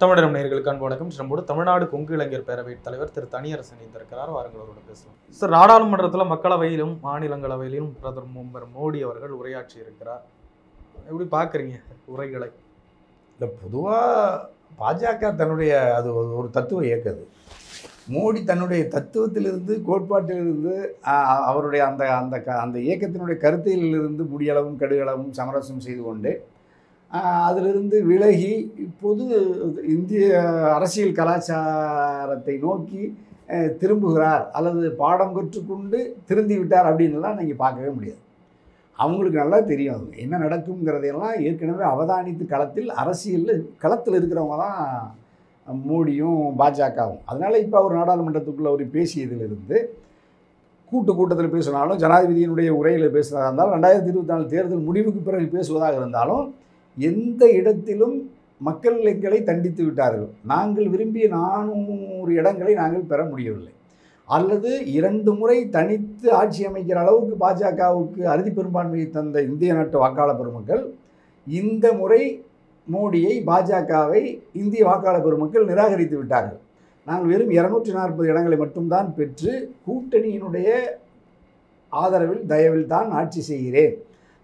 தமிழகம் நேயர்களுக்கு அன்பு வணக்கம். நம்மோடு தமிழ்நாடு கொங்கு இளைஞர் பேரவை தலைவர் திரு தனியரசன் இருக்கிறார். வாருங்களோட பேசலாம். சார், நாடாளுமன்றத்தில் மக்களவையிலும் மாநிலங்களவையிலும் பிரதமர் மோடி அவர்கள் உரையாற்றி இருக்கிறார். எப்படி பார்க்குறீங்க உரைகளை? இல்லை, பொதுவாக பாஜக தன்னுடைய அது ஒரு தத்துவ இயக்கது. மோடி தன்னுடைய தத்துவத்திலிருந்து கோட்பாட்டிலிருந்து அவருடைய அந்த அந்த அந்த இயக்கத்தினுடைய கருத்திலிருந்து முடியளவும் கடுகளவும் சமரசம் செய்து கொண்டு அதிலிருந்து விலகி இப்போது இந்திய அரசியல் கலாச்சாரத்தை நோக்கி திரும்புகிறார் அல்லது பாடம் கற்றுக்கொண்டு திருந்தி விட்டார் அப்படின்லாம் நீங்கள் பார்க்கவே முடியாது. அவங்களுக்கு நல்லா தெரியும் அது என்ன நடக்குங்கிறதையெல்லாம் ஏற்கனவே அவதானித்து களத்தில் இருக்கிறவங்க தான் மோடியும் பாஜகவும். அதனால் இப்போ அவர் நாடாளுமன்றத்துக்குள்ளே அவர் பேசியதிலிருந்து கூட்டத்தில் பேசினாலும் ஜனாதிபதியினுடைய உரையில் பேசுவதாக இருந்தாலும் 2024 தேர்தல் முடிவுக்கு பிறகு பேசுவதாக இருந்தாலும் எந்த இடத்திலும் மக்கள் எங்களை தண்டித்து விட்டார்கள், நாங்கள் விரும்பிய 400 இடங்களை நாங்கள் பெற முடியவில்லை, அல்லது 2 முறை தனித்து ஆட்சி அமைக்கிற அளவுக்கு பாஜகவுக்கு அறுதி பெரும்பான்மையை தந்த இந்திய நாட்டு வாக்காளர் பெருமக்கள் இந்த முறை மோடியை பாஜகவை இந்திய வாக்காளர் பெருமக்கள் நிராகரித்து விட்டார்கள். நாங்கள் வெறும் 240 இடங்களை மட்டும்தான் பெற்று கூட்டணியினுடைய ஆதரவில் தயவில் தான் ஆட்சி செய்கிறேன்.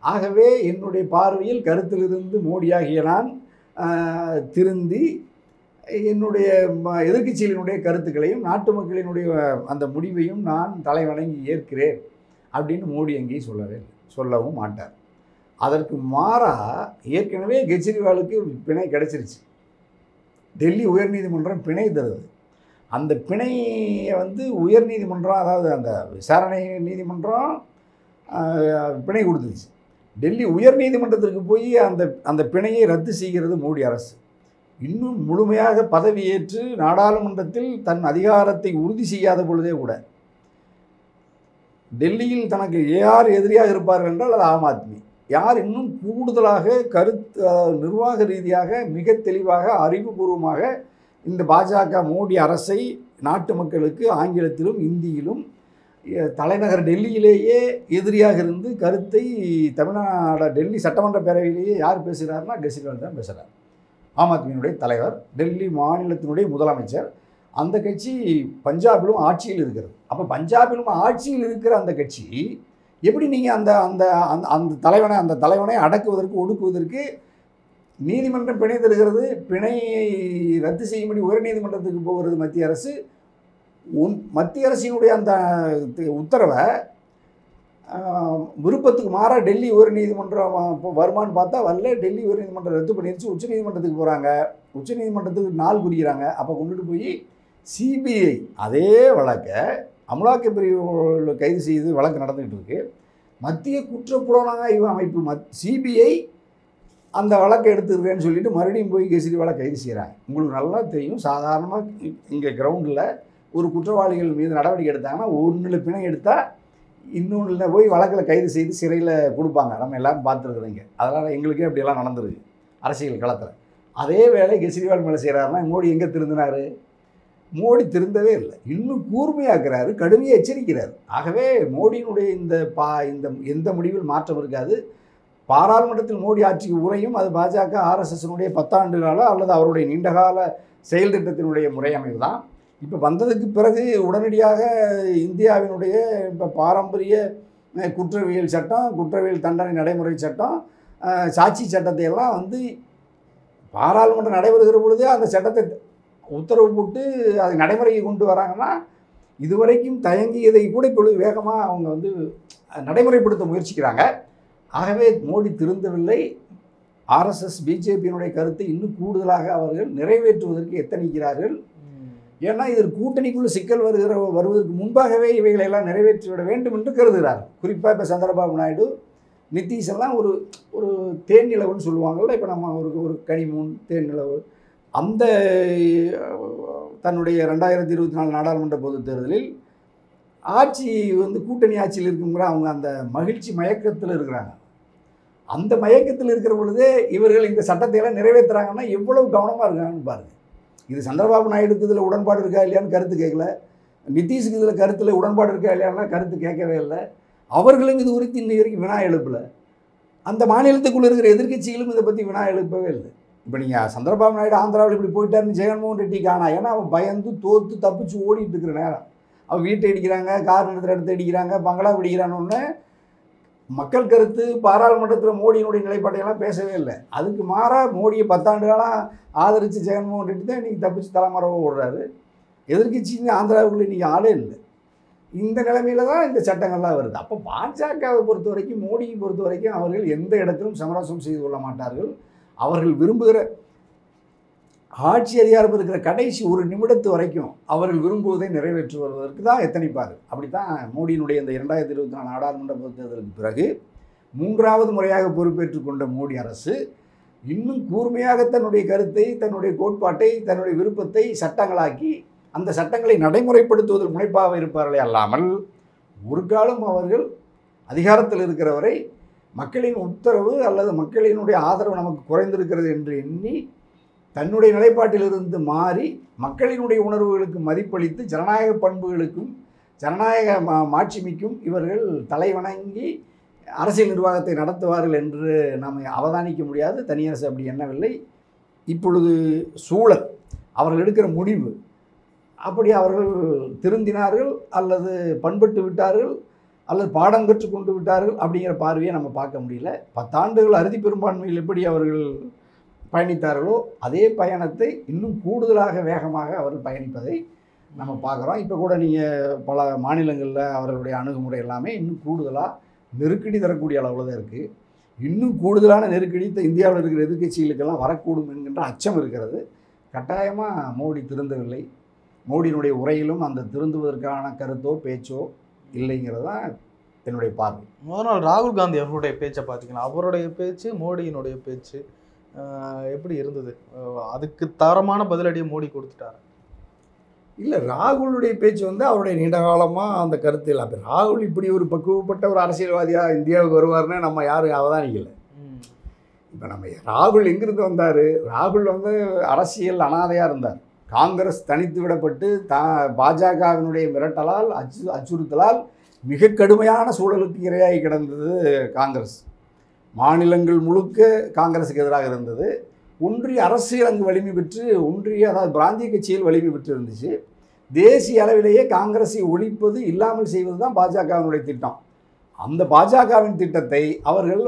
ஆகவே என்னுடைய பார்வையில் கருத்திலிருந்து மோடியாகிய நான் திருந்தி என்னுடைய எதிர்க்கட்சிகளினுடைய கருத்துக்களையும் நாட்டு மக்களினுடைய அந்த முடிவையும் நான் தலைவணங்கி ஏற்கிறேன் அப்படின்னு மோடி எங்கேயும் சொல்லவும் மாட்டார். அதற்கு மாறாக ஏற்கனவே கெஜ்ரிவாலுக்கு பிணை கிடைச்சிருச்சு. டெல்லி உயர்நீதிமன்றம் பிணை தருது. அந்த பிணையை உயர்நீதிமன்றம், அதாவது அந்த விசாரணை நீதிமன்றம் பிணை கொடுத்துருச்சு. டெல்லி உயர்நீதிமன்றத்திற்கு போய் அந்த பிணையை ரத்து செய்கிறது மோடி அரசு. இன்னும் முழுமையாக பதவியேற்று நாடாளுமன்றத்தில் தன் அதிகாரத்தை உறுதி செய்யாத பொழுதே கூட டெல்லியில் தனக்கு யார் எதிரியாக இருப்பார்கள் என்றால் அது ஆம் ஆத்மி. யார் இன்னும் கூடுதலாக நிர்வாக ரீதியாக மிக தெளிவாக அறிவுபூர்வமாக இந்த பாஜக மோடி அரசை நாட்டு மக்களுக்கு ஆங்கிலத்திலும் இந்தியிலும் தலைநகர் டெல்லியிலேயே எதிரியாக இருந்து கருத்தை தமிழ்நாடு டெல்லி சட்டமன்ற பேரவையிலேயே யார் பேசுகிறாருன்னா கெஜ்ரிவால் தான் பேசுகிறார். ஆம் ஆத்மியினுடைய தலைவர், டெல்லி மாநிலத்தினுடைய முதலமைச்சர். அந்த கட்சி பஞ்சாபிலும் ஆட்சியில் இருக்கிறது. அப்போ பஞ்சாபிலும் ஆட்சியில் இருக்கிற அந்த கட்சி எப்படி நீங்கள் அந்த தலைவனை அடக்குவதற்கு ஒடுக்குவதற்கு நீதிமன்றம் பிணை தருகிறது, பிணையை ரத்து செய்யும்படி உயர்நீதிமன்றத்துக்கு போகிறது மத்திய அரசு. மத்திய அரசினுடைய அந்த உத்தரவை விருப்பத்துக்கு மாறாக டெல்லி உயர்நீதிமன்றம் வருமானு பார்த்தா வரல. டெல்லி உயர்நீதிமன்றம் ரத்து பண்ணிடுச்சு. உச்சநீதிமன்றத்துக்கு போகிறாங்க. உச்சநீதிமன்றத்துக்கு நாள் குறிக்கிறாங்க. அப்போ கொண்டுட்டு போய் சிபிஐ அதே வழக்கை அமலாக்க பிரிவு கைது செய்து வழக்கு நடந்துகிட்டு இருக்கு. மத்திய குற்றப்புலனாய்வு அமைப்பு சிபிஐ அந்த வழக்கை எடுத்துருக்கேன்னு சொல்லிட்டு மறுபடியும் போய் கெஜ்ரிவாலை கைது செய்கிறாங்க. உங்களுக்கு நல்லா தெரியும், சாதாரணமாக இங்கே கிரவுண்டில் ஒரு குற்றவாளிகள் மீது நடவடிக்கை எடுத்தாங்கன்னா ஒன்றில் பிணை எடுத்தால் இன்னொன்றில் போய் வழக்கில் கைது செய்து சிறையில் கொடுப்பாங்க. நம்ம எல்லோரும் பார்த்துருக்குறீங்க. அதனால் எங்களுக்கே அப்படியெல்லாம் நடந்துருக்கு அரசியல் களத்தில். அதே வேலை கெஜ்ரிவால் மேலே செய்கிறாருன்னா மோடி எங்கே திருந்தினார்? மோடி திருந்தவே இல்லை. இன்னும் கூர்மையாக்குறாரு, கடுமையாக எச்சரிக்கிறார். ஆகவே மோடியினுடைய இந்த எந்த முடிவில் மாற்றம் இருக்காது. பாராளுமன்றத்தில் மோடி ஆட்சிக்கு உரையும் அது பாஜக RSSனுடைய 10 ஆண்டு கால அல்லது அவருடைய நீண்டகால செயல் திட்டத்தினுடைய முறையமைவு தான். இப்போ வந்ததுக்கு பிறகு உடனடியாக இந்தியாவினுடைய இப்போ பாரம்பரிய குற்றவியல் சட்டம், குற்றவியல் தண்டனை நடைமுறை சட்டம், சாட்சி சட்டத்தை எல்லாம் பாராளுமன்றம் நடைபெறுகிற பொழுதே அந்த சட்டத்தை உத்தரவு போட்டு அதை நடைமுறைக்கு கொண்டு வராங்கன்னா இதுவரைக்கும் தயங்கியதை கூட இப்பொழுது வேகமாக அவங்க நடைமுறைப்படுத்த முயற்சிக்கிறாங்க. ஆகவே மோடி திருந்தவில்லை. RSS பிஜேபியினுடைய கருத்தை இன்னும் கூடுதலாக அவர்கள் நிறைவேற்றுவதற்கு எத்தனிக்கிறார்கள். ஏன்னா இதில் கூட்டணிக்குள்ள சிக்கல் வருவதற்கு முன்பாகவே இவைகளெல்லாம் நிறைவேற்றிவிட வேண்டும் என்று கருதுகிறார்கள். குறிப்பாக இப்போ சந்திரபாபு நாயுடு, நிதிஷ் எல்லாம் ஒரு தேன் நிலவுன்னு சொல்லுவாங்கள்ல. இப்போ நம்ம ஒரு கனிமூன் தேன் நிலவு அந்த தன்னுடைய 2024 நாடாளுமன்ற பொதுத் தேர்தலில் ஆட்சி கூட்டணி ஆட்சியில் இருக்குங்கிற அவங்க அந்த மகிழ்ச்சி மயக்கத்தில் இருக்கிறாங்க. அந்த மயக்கத்தில் இருக்கிற பொழுதே இவர்கள் இந்த சட்டத்தை எல்லாம் நிறைவேற்றுறாங்கன்னா எவ்வளவு கவனமாக இருக்காங்கன்னு பாருங்கள். இது சந்திரபாபு நாயுடுக்கு இதில் உடன்பாடு இருக்கா இல்லையான்னு கருத்து கேட்கல. நிதிஷுக்கு இதில் கருத்தில் உடன்பாடு இருக்கா இல்லையான்னா கருத்து கேட்கவே இல்லை. அவர்களும் இது குறித்து இன்னைக்கு வரைக்கும் வினா எழுப்பலை. அந்த மாநிலத்துக்குள்ளே இருக்கிற எதிர்க்கட்சிகளும் இதை பற்றி வினா எழுப்பவே இல்லை. இப்போ நீங்கள் சந்திரபாபு நாயுடு ஆந்திராவில் இப்படி போயிட்டாருன்னு ஜெகன்மோகன் ரெட்டி காணா. ஏன்னா அவன் பயந்து தோற்று தப்பிச்சு ஓடிட்டு இருக்கிற நேரம். அவன் வீட்டை அடிக்கிறாங்க, கார் நிறுத்துற இடத்த அடிக்கிறாங்க, பங்களா பிடிக்கிறான்னு மக்கள் கருத்து பாராளுமன்றத்தில் மோடியினுடைய நிலைப்பாட்டையெல்லாம் பேசவே இல்லை. அதுக்கு மாறாக மோடியை 10 ஆண்டு காலம் ஆதரித்து ஜெகன்மோகன் ரெட்டி தான் இன்றைக்கி தப்பிச்சு தலைமறைவாக ஓடுறாரு. எதிர்க்கட்சின்னு ஆந்திராவுக்குள்ள இன்றைக்கி ஆளே இல்லை. இந்த நிலைமையில தான் இந்த சட்டங்கள்லாம் வருது. அப்போ பாஜகவை பொறுத்த வரைக்கும், மோடியை பொறுத்த வரைக்கும் அவர்கள் எந்த இடத்திலும் சமரசம் செய்து கொள்ள மாட்டார்கள். அவர்கள் விரும்புகிற ஆட்சி அதிகாரம் இருக்கிற கடைசி ஒரு நிமிடத்து வரைக்கும் அவர்கள் விரும்புவதை நிறைவேற்றி வருவதற்கு தான் எத்தனைப்பார். அப்படி தான் மோடியினுடைய இந்த 2024 நாடாளுமன்ற பொதுத் தேர்தலுக்கு பிறகு 3வது முறையாக பொறுப்பேற்றுக் கொண்ட மோடி அரசு இன்னும் கூர்மையாக தன்னுடைய கருத்தை, தன்னுடைய கோட்பாட்டை, தன்னுடைய விருப்பத்தை சட்டங்களாக்கி அந்த சட்டங்களை நடைமுறைப்படுத்துவதில் முனைப்பாக இருப்பார்களே அல்லாமல், ஒரு காலம் அவர்கள் அதிகாரத்தில் இருக்கிறவரை மக்களின் உத்தரவு அல்லது மக்களினுடைய ஆதரவு நமக்கு குறைந்திருக்கிறது என்று எண்ணி தன்னுடைய நிலைப்பாட்டிலிருந்து மாறி மக்களினுடைய உணர்வுகளுக்கு மதிப்பளித்து ஜனநாயக பண்புகளுக்கும் ஜனநாயக மாட்சிமிக்கும் இவர்கள் தலைவணங்கி அரசியல் நிர்வாகத்தை நடத்துவார்கள் என்று நாம் அவதானிக்க முடியாது. தனியரசு அப்படி எண்ணவில்லை. இப்பொழுது சூழல், அவர்கள் எடுக்கிற முடிவு, அப்படி அவர்கள் திருந்தினார்கள் அல்லது பண்பட்டு விட்டார்கள் அல்லது பாடம் கற்றுக்கொண்டு விட்டார்கள் அப்படிங்கிற பார்வையை நம்ம பார்க்க முடியல. 10 ஆண்டுகள் அறுதி பெரும்பான்மையில் எப்படி அவர்கள் பயணித்தார்களோ அதே பயணத்தை இன்னும் கூடுதலாக வேகமாக அவர்கள் பயணிப்பதை நம்ம பார்க்குறோம். இப்போ கூட நீங்கள் பல மாநிலங்களில் அவர்களுடைய அணுகுமுறை எல்லாமே இன்னும் கூடுதலாக நெருக்கடி தரக்கூடிய அளவில் தான் இருக்குது. இன்னும் கூடுதலான நெருக்கடி இந்தியாவில் இருக்கிற எதிர்க்கட்சிகளுக்கெல்லாம் வரக்கூடும் என்கின்ற அச்சம் இருக்கிறது. கட்டாயமாக மோடி திருந்தவில்லை. மோடியினுடைய உரையிலும் அந்த திருந்துவதற்கான கருத்தோ பேச்சோ இல்லைங்கிறது தான் என்னுடைய பார்வை. முதல் நாள் ராகுல் காந்தி அவருடைய பேச்சை பார்த்தீங்கன்னா, அவருடைய பேச்சு மோடியினுடைய பேச்சு எப்படி இருந்தது? அதுக்கு தரமான பதிலடியை மோடி கொடுத்துட்டாரு. இல்லை, ராகுலுடைய பேச்சு அவருடைய நீண்ட காலமாக அந்த கருத்து இல்லை. அப்போ ராகுல் இப்படி ஒரு பக்குவப்பட்ட ஒரு அரசியல்வாதியாக இந்தியாவுக்கு வருவார்னு நம்ம யாரும் அவதானிக்கலை. இப்போ நம்ம ராகுல் எங்கிருந்து வந்தார்? ராகுல் அரசியல் அனாதையாக இருந்தார். காங்கிரஸ் தனித்து விடப்பட்டு பாஜகவினுடைய மிரட்டலால் அச்சுறுத்தலால் மிக கடுமையான சூழலுக்கு இரையாகி கிடந்தது காங்கிரஸ். மாநிலங்கள் முழுக்க காங்கிரஸுக்கு எதிராக இருந்தது. ஒன்றிய அரசியல் அங்கு வலிமை பெற்று, அதாவது பிராந்திய கட்சியில் வலிமை பெற்று இருந்துச்சு. தேசிய அளவிலேயே காங்கிரஸை ஒழிப்பது, இல்லாமல் செய்வது தான் பாஜகவினுடைய திட்டம். அந்த பாஜகவின் திட்டத்தை அவர்கள்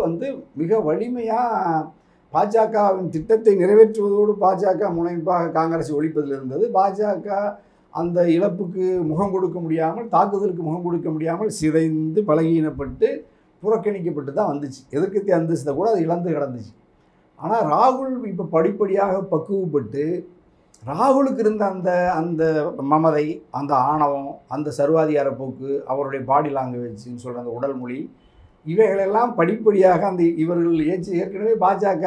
மிக வலிமையாக பாஜகவின் திட்டத்தை நிறைவேற்றுவதோடு பாஜக முனைப்பாக காங்கிரஸை ஒழிப்பதில் இருந்தது. பாஜக அந்த இழப்புக்கு முகம் கொடுக்க முடியாமல், தாக்குதலுக்கு முகம் கொடுக்க முடியாமல் சிதைந்து பலகீனப்பட்டு புறக்கணிக்கப்பட்டு தான் வந்துச்சு. எதிர்க்கட்சி அந்தஸ்தை கூட அது இழந்து கிடந்துச்சு. ஆனால் ராகுல் இப்போ படிப்படியாக பக்குவப்பட்டு, ராகுலுக்கு இருந்த அந்த மமதை, அந்த ஆணவம், அந்த சர்வாதிகார போக்கு, அவருடைய பாடி லாங்குவேஜ்னு சொல்கிற அந்த உடல் மொழி, இவைகளெல்லாம் படிப்படியாக இவர்கள் ஏற்கனவே பாஜக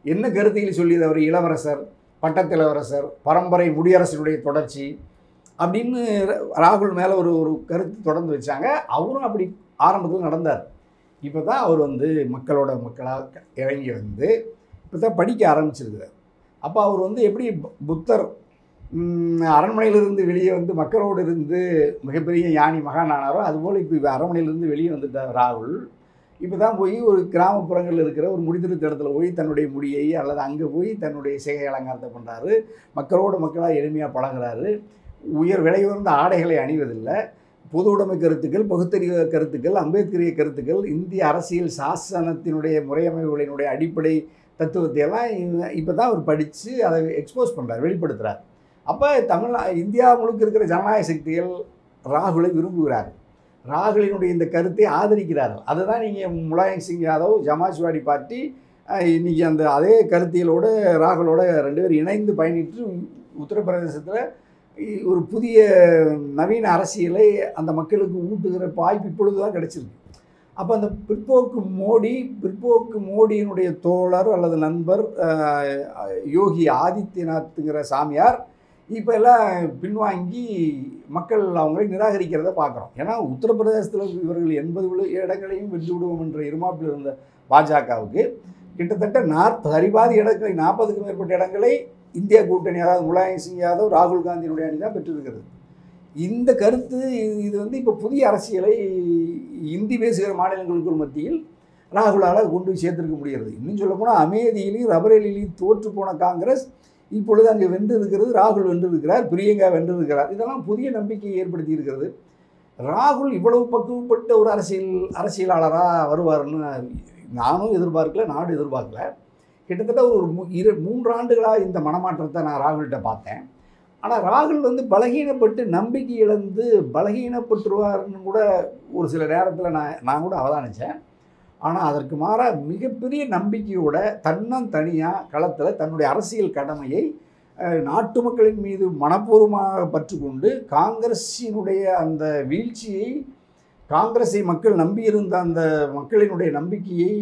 என்ன கருத்தில் சொல்லியது, அவர் இளவரசர், பட்டத்திலவரசர், பரம்பரை முடியரசனுடைய தொடர்ச்சி அப்படின்னு ராகுல் மேலே ஒரு கருத்து தொடர்ந்து வச்சாங்க. அவரும் அப்படி ஆரம்பத்தில் நடந்தார். இப்போ தான் அவர் மக்களாக இறங்கி இப்போ தான் படிக்க ஆரம்பிச்சிருக்கிறார். அப்போ அவர் எப்படி புத்தர் அரண்மனையிலிருந்து வெளியே மக்களோடு இருந்து மிகப்பெரிய ஞானி மகான் ஆனாரோ, அதுபோல் இப்போ அரண்மனையிலிருந்து வெளியே வந்துட்டார் ராகுல். இப்போ தான் போய் ஒரு கிராமப்புறங்களில் இருக்கிற ஒரு முடித்திருத்த இடத்துல போய் தன்னுடைய முடியை அல்லது அங்கே போய் தன்னுடைய சிகை அலங்காரத்தை பண்ணுறாரு. மக்களாக எளிமையாக பழகிறாரு. விலை உயர்ந்த ஆடைகளை அணிவதில்லை. பொது உடைமை கருத்துக்கள், பகுத்தறிவு கருத்துக்கள், அம்பேத்கரிய கருத்துக்கள், இந்திய அரசியல் சாசனத்தினுடைய முறையமைவுகளினுடைய அடிப்படை தத்துவத்தை எல்லாம் இப்போ தான் அவர் படித்து அதை எக்ஸ்போஸ் பண்ணுறார், வெளிப்படுத்துகிறார். அப்போ இந்தியா முழுக்க இருக்கிற ஜனநாயக சக்திகள் ராகுலை விரும்புகிறார். ராகுலினுடைய இந்த கருத்தை ஆதரிக்கிறார்கள். அதுதான் நீங்கள் முலாயம் சிங் யாதவ், சமாஜ்வாடி பார்ட்டி இன்றைக்கி அதே கருத்தியலோடு ராகுலோட 2 பேர் இணைந்து பயணித்து உத்தரப்பிரதேசத்தில் ஒரு புதிய நவீன அரசியலை அந்த மக்களுக்கு ஊட்டுகிற வாய்ப்பு இப்பொழுது தான் கிடச்சிருக்கு. அப்போ அந்த பிற்போக்கு மோடியினுடைய தோழர் அல்லது நண்பர் யோகி ஆதித்யநாத்துங்கிற சாமியார் இப்போ எல்லாம் பின்வாங்கி மக்கள் அவங்களை நிராகரிக்கிறத பார்க்குறோம். ஏன்னா உத்தரப்பிரதேசத்தில் இவர்கள் 80 இடங்களையும் வென்று விடுவோம் என்ற இருமாப்பில் இருந்த பாஜகவுக்கு கிட்டத்தட்ட சரிபாதி இடங்களை, 40க்கும் மேற்பட்ட இடங்களை இந்தியா கூட்டணி, அதாவது முலாயம் சிங் யாதவ், ராகுல் காந்தியினுடைய அணி தான் பெற்றிருக்கிறது. இந்த கருத்து இது இப்போ புதிய அரசியலை இந்தி பேசுகிற மாநிலங்களுக்குள் மத்தியில் ராகுலால் கொண்டு போய் சேர்த்துருக்க முடிகிறது. இன்னும் சொல்லப்போனால் அமேதியிலையும் ரபரேலிலையும் தோற்று போன காங்கிரஸ் இப்பொழுது அங்கே வென்று இருக்கிறது. ராகுல் வென்று இருக்கிறார், பிரியங்கா வென்று இருக்கிறார். இதெல்லாம் புதிய நம்பிக்கையை ஏற்படுத்தி இருக்கிறது. ராகுல் இவ்வளவு பக்குவப்பட்ட ஒரு அரசியலாளராக வருவார்னு நானும் எதிர்பார்க்கல, நாடு எதிர்பார்க்கல. கிட்டத்தட்ட ஒரு 3 ஆண்டுகளாக இந்த மனமாற்றத்தை நான் ராகுல்கிட்ட பார்த்தேன். ஆனால் ராகுல் வந்து பலகீனப்பட்டு நம்பிக்கை இழந்து பலகீனப்பட்டுருவார்னு கூட ஒரு சில நேரத்தில் நான் கூட அவதானித்தேன். ஆனால் அதற்கு மாறாக மிகப்பெரிய நம்பிக்கையோட தன்னந்தனியாக களத்தில் தன்னுடைய அரசியல் கடமையை நாட்டு மக்களின் மீது மனப்பூர்வமாக பற்றுக்கொண்டு காங்கிரஸினுடைய அந்த வீழ்ச்சியை, காங்கிரஸை மக்கள் நம்பியிருந்த அந்த மக்களினுடைய நம்பிக்கையை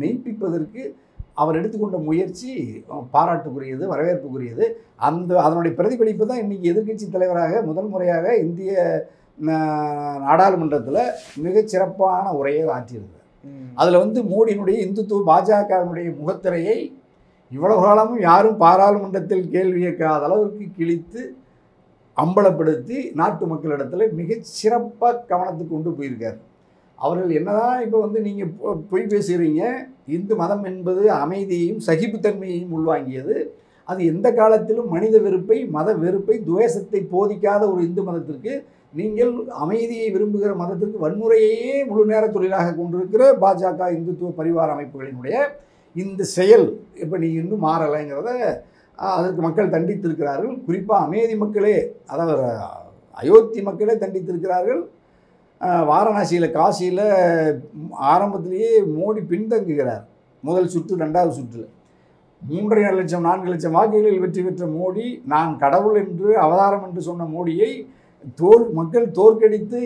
மெய்ப்பிப்பதற்கு அவர் எடுத்துக்கொண்ட முயற்சி பாராட்டுக்குரியது, வரவேற்புக்குரியது. அதனுடைய பிரதிபலிப்பு தான் இன்றைக்கி எதிர்க்கட்சி தலைவராக முதல் முறையாக இந்திய நாடாளுமன்றத்தில் மிகச்சிறப்பான உரையை ஆற்றியிருந்தார். அதில் வந்து மோடியினுடைய இந்துத்துவ பாஜகவினுடைய முகத்திரையை இவ்வளவு காலமும் யாரும் பாராளுமன்றத்தில் கேள்வி கேட்காத அளவுக்கு கிழித்து அம்பலப்படுத்தி நாட்டு மக்களிடத்தில் மிகச்சிறப்பாக கவனத்துக்கு கொண்டு போயிருக்கார். அவர்கள் என்னதான் இப்போ வந்து நீங்கள் பொய் பேசுகிறீங்க, இந்து மதம் என்பது அமைதியையும் சகிப்புத்தன்மையையும் உள்வாங்கியது, அது எந்த காலத்திலும் மனித வெறுப்பை, மத வெறுப்பை, துவேஷத்தை போதிக்காத ஒரு இந்து மதத்திற்கு நீங்கள் அமைதியை விரும்புகிற மதத்திற்கு வன்முறையையே முழு நேர தொழிலாக கொண்டிருக்கிற பாஜக இந்துத்துவ பரிவார அமைப்புகளினுடைய இந்த செயல் இப்போ நீ இன்னும் மாறலைங்கிறத அதற்கு மக்கள் தண்டித்திருக்கிறார்கள். குறிப்பாக அமேதி மக்களே, அதாவது அயோத்தி மக்களே தண்டித்திருக்கிறார்கள். வாரணாசியில், காசியில் ஆரம்பத்திலேயே மோடி பின்தங்குகிறார். முதல் சுற்று, 2வது சுற்றில் 3.5 லட்சம் 4 லட்சம் வாக்குகளில் வெற்றி பெற்ற மோடி, நான் கடவுள் என்று அவதாரம் என்று சொன்ன மோடியை மக்கள் தோற்கடித்து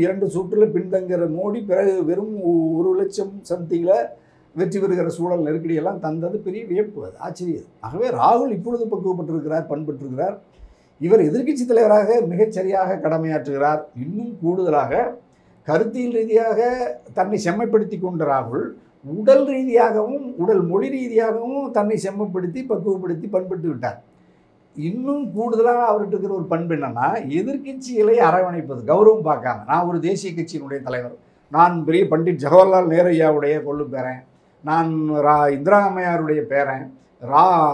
2 சுற்றில் பின்தங்குகிற மோடி பிறகு வெறும் 1 லட்சம் சம்திங்கில் வெற்றி பெறுகிற சூழல் நெருக்கடியெல்லாம் தந்தது பெரிய வியப்பு, அது ஆச்சரியம். ஆகவே ராகுல் இப்பொழுது பக்குவப்பட்டிருக்கிறார், பண்பெற்றிருக்கிறார். இவர் எதிர்க்கட்சி தலைவராக மிகச்சரியாக கடமையாற்றுகிறார். இன்னும் கூடுதலாக கருத்தியல் ரீதியாக தன்னை செம்மைப்படுத்தி கொண்ட ராகுல் உடல் ரீதியாகவும் உடல் மொழி ரீதியாகவும் தன்னை செம்மைப்படுத்தி பக்குவப்படுத்தி பண்பட்டு விட்டார். இன்னும் கூடுதலாக அவர்கிட்ட இருக்கிற ஒரு பண்பு என்னன்னா, எதிர்க்கட்சிகளை அரவணைப்பது, கௌரவம் பார்க்காம. நான் ஒரு தேசிய கட்சியினுடைய தலைவர், நான் பெரிய பண்டிட் ஜவஹர்லால் நேரு ஐயாவுடைய கொள்ளு பேரன், நான் இந்திரா அம்மையாருடைய பேரன்,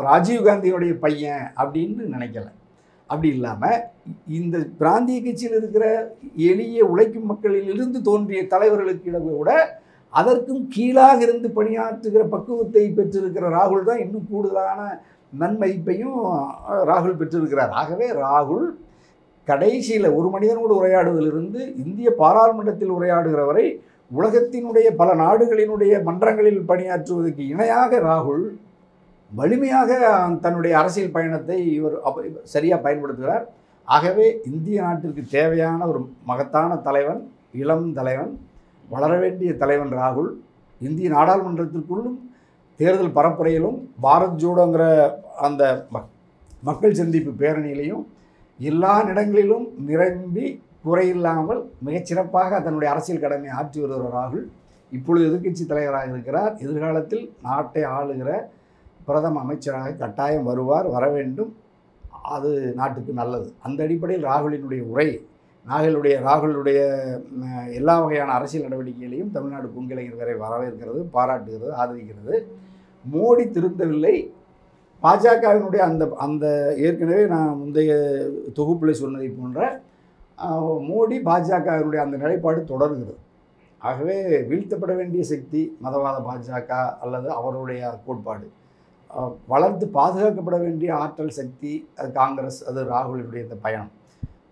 ராஜீவ்காந்தியுடைய பையன் அப்படின்னு நினைக்கல. அப்படி இல்லாமல் இந்த பிராந்திய கட்சியில் இருக்கிற எளிய உழைக்கும் மக்களிலிருந்து தோன்றிய தலைவர்களுக்கு கூட அதற்கும் கீழாக இருந்து பணியாற்றுகிற பக்குவத்தை பெற்றிருக்கிற ராகுல் தான் இன்னும் கூடுதலான நன்மதிப்பையும் ராகுல் பெற்றிருக்கிறார். ஆகவே ராகுல் கடைசியில் ஒரு மனிதனோடு உரையாடுவதிலிருந்து இந்திய பாராளுமன்றத்தில் உரையாடுகிற வரை உலகத்தினுடைய பல நாடுகளினுடைய மன்றங்களில் பணியாற்றுவதற்கு இணையாக ராகுல் வலிமையாக தன்னுடைய அரசியல் பயணத்தை இவர் சரியாக பயன்படுத்துகிறார். ஆகவே இந்திய நாட்டிற்கு தேவையான ஒரு மகத்தான தலைவன், இளம் தலைவன், வளர வேண்டிய தலைவன் ராகுல். இந்திய நாடாளுமன்றத்திற்குள்ளும் தேர்தல் பரப்புரையிலும் பாரத் ஜோடோங்கிற அந்த மக்கள் சந்திப்பு பேரணியிலையும் எல்லா இடங்களிலும் நிரம்பி குறையில்லாமல் மிகச்சிறப்பாக தன்னுடைய அரசியல் கடமையை ஆற்றி வருகிற ராகுல் இப்பொழுது எதிர்க்கட்சி தலைவராக இருக்கிறார். எதிர்காலத்தில் நாட்டை ஆளுகிற பிரதம அமைச்சராக கட்டாயம் வருவார், வர வேண்டும். அது நாட்டுக்கு நல்லது. அந்த அடிப்படையில் ராகுலினுடைய உரை, ராகுலுடைய எல்லா வகையான அரசியல் நடவடிக்கைகளையும் தமிழ்நாடு கொங்கிளைஞர் வரை வரவேற்கிறது, பாராட்டுகிறது, ஆதரிக்கிறது. மோடி திருந்தவில்லை. பாஜகவினுடைய அந்த ஏற்கனவே நான் முந்தைய தொகுப்பில் சொன்னதை போன்ற மோடி பாஜகவினுடைய அந்த நிலைப்பாடு தொடர்கிறது. ஆகவே வீழ்த்தப்பட வேண்டிய சக்தி மதவாத பாஜக அல்லது அவருடைய கோட்பாடு, வளர்த்து பாதுகாக்கப்பட வேண்டிய ஆற்றல் சக்தி அது காங்கிரஸ், அது ராகுலினுடைய இந்த பயணம்.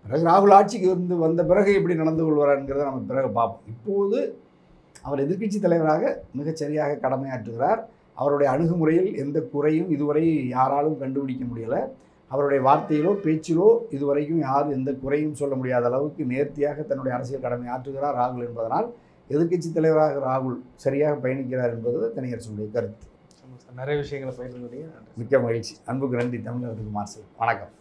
பிறகு ராகுல் ஆட்சிக்கு வந்த பிறகு எப்படி நடந்து கொள்வார்ங்கிறத நம்ம பிறகு பார்ப்போம். இப்போது அவர் எதிர்க்கட்சி தலைவராக மிகச்சரியாக கடமையாற்றுகிறார். அவருடைய அணுகுமுறையில் எந்த குறையும் இதுவரை யாராலும் கண்டுபிடிக்க முடியலை. அவருடைய வார்த்தையிலோ பேச்சிலோ இதுவரைக்கும் யாரும் எந்த குறையும் சொல்ல முடியாத அளவுக்கு நேர்த்தியாக தன்னுடைய அரசியல் கடமை ஆற்றுகிறார் ராகுல் என்பதனால் எதிர்க்கட்சி தலைவராக ராகுல் சரியாக பயணிக்கிறார் என்பது தனியரசுடைய கருத்து. நிறைய விஷயங்களை பயிர்ந்து மிக்க மகிழ்ச்சி. அன்புக்கு நன்றி. தமிழகத்துக்கு மார்சல். வணக்கம்.